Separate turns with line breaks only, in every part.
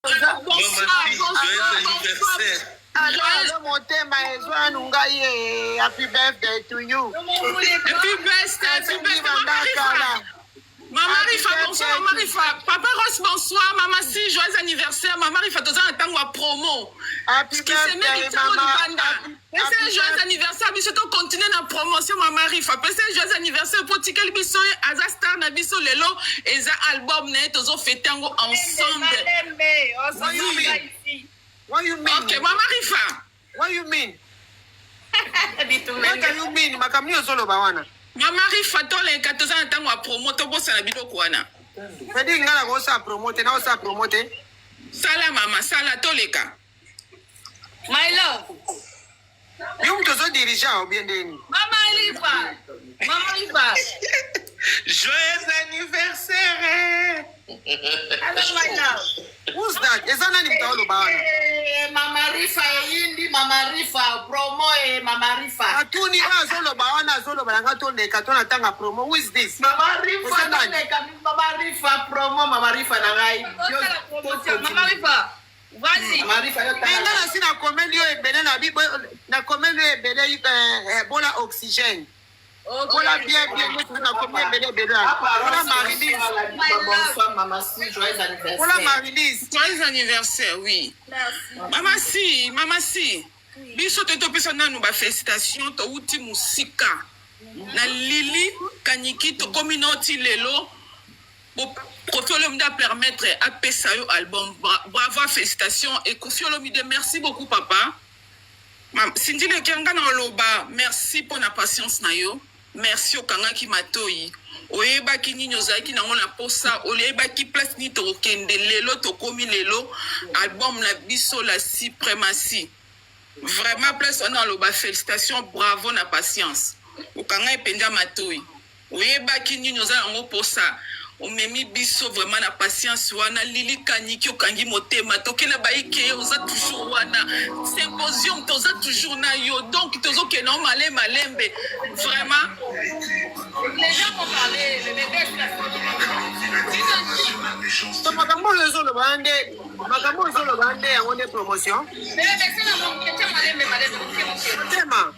Bonsoir, bonsoir,
anniversaire.
Happy birthday to you.
Happy birthday, Maman Rifa, bonsoir, Maman Rifa. Papa Ross, bonsoir, Maman Si, joyeux anniversaire. Maman Rifa, tous en attendant la promo.
Happy birthday, Maman.
C'est joyeux anniversaire, biso to continuer na promotion Maman Rifa. C'est joyeux anniversaire pour tikel biso aza star na biso lelo eza album na tozo fêter ngo ensemble.
What you mean?
Okay, Maman Rifa.
What you mean? What you mean? Makamio solo bawana.
Maman Rifa to le 14 ans tango promo to bossa na biloko wana.
Fedi ngala ko sa promote na sa promote.
Sala mama, sala to leka.
My love.
Yum to so dirigeant ou bien deni.
Maman Rifa.
Joyeux anniversaire.
Hello, my love.
Who's that? Ezana ni mtaolo bawana.
Mama Rifa, yindi Mama Rifa, promo Mama Rifa.
Atuni solo bawana solo balanga to le katona tanga promo. Who is this?
Mama Rifa, Mama Rifa, promo Mama Rifa na ngai. Mama Rifa. Vas-y. Mama Rifa yo tanga.
Ngala sina komelio ebele na bibo na komelio ebele bola oxygène. Bola bien na komelio ebele. Bola Marilise.
Bonsoir Maman Si, joyeux anniversaire.
Bola Marilise.
Joyeux anniversaire, oui.
Merci.
Maman Si. Biso te topesa nanu ba félicitation to uti musika. Na Lili Kanyiki to communauté lelo. Kofiolo mda permettre à Pesayo album. Bravo, félicitations. Et Kofiolo mide, merci beaucoup, papa. Cindy le Kenga na loba, merci pour la patience na yo. Merci au Kanga ki matoi. Oyeba ki ninyo zaki na ngona posa. Oyeba ki place ni to kende lelo to komi lelo. Album la biso la suprématie. Vraiment, place on a loba, félicitations. Bravo na patience. Au Kanga ependa matoi. Oyeba ki ninyo zaki ngo posa. Omemi biso vraiment na patience wana Lili Kanyiki okangi motema tokela baike oza toujours wana symposium toza toujours na yo donc tozo kena malembe vraiment
Les gens vont parler, le bébé
So makambo solo bande yango ne promotion. Tema.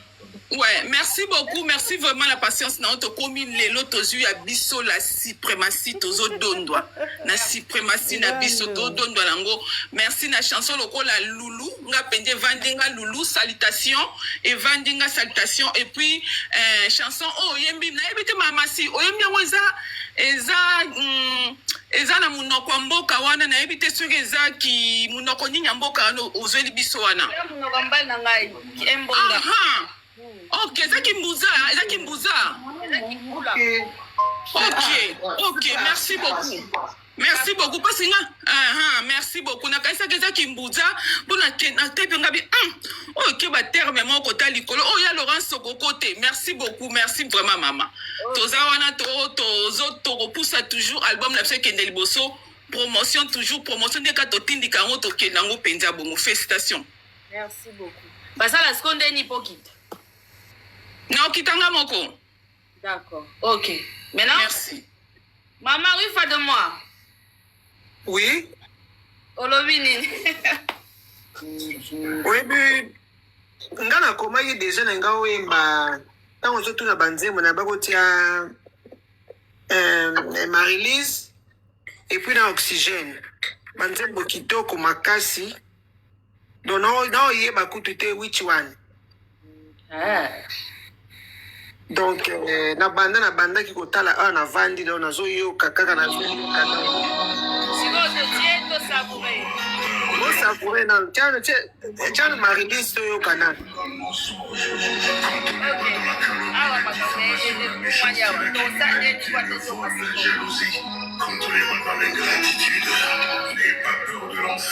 ouais, merci beaucoup, merci vraiment la patience na auto commune lelo tozu ya biso la suprématie tozo dondwa na suprématie na biso to dondwa lango. Merci na chanson lokola Loulou nga pende vandinga Loulou salutation et vandinga salutation et puis chanson oh yembi na ebite Mama Si oyembi ngo eza na munoko mboka wana na ebite soki eza ki munoko nyinya mboka no ozeli biso wana
munoko mbali na ngai embonga.
Ok, Zaki Mbouza. Ok, merci beaucoup. Merci beaucoup parce que merci beaucoup. Na kaisa ke Zaki Mbouza bona na tepe ngabi ok ba terme mon kota likolo. Oh ya Laurence Sokokote. Merci beaucoup, merci vraiment maman. Toza wana to repousse toujours album la kende liboso. Promotion toujours promotion de ka to tindika ngo to kenango penza bongo. Félicitations.
Merci beaucoup. Basa la seconde ni pokita.
Non, Kitanga Moko.
D'accord. Ok. Maintenant.
Merci.
Maman Rifa de moi.
Oui.
Olobini.
Oui, mais ngana koma yi déjà na ngao emba tango zo tuna banzemo na bakotia Marilise et puis na oxygène. Banzemo kitoko makasi. Donc non yeba kutute which one. Donc na banda ki kotala na vandi na zo yo kaka na zo
Si vous tiens to savourer.
Mo savourer na tiens Marilise yo kana.
Ok. Ah ouais, parce que c'est moyen. Donc ça n'est pas de
Jalousie, contre les balles avec gratitude. N'ayez pas peur de l'enfer.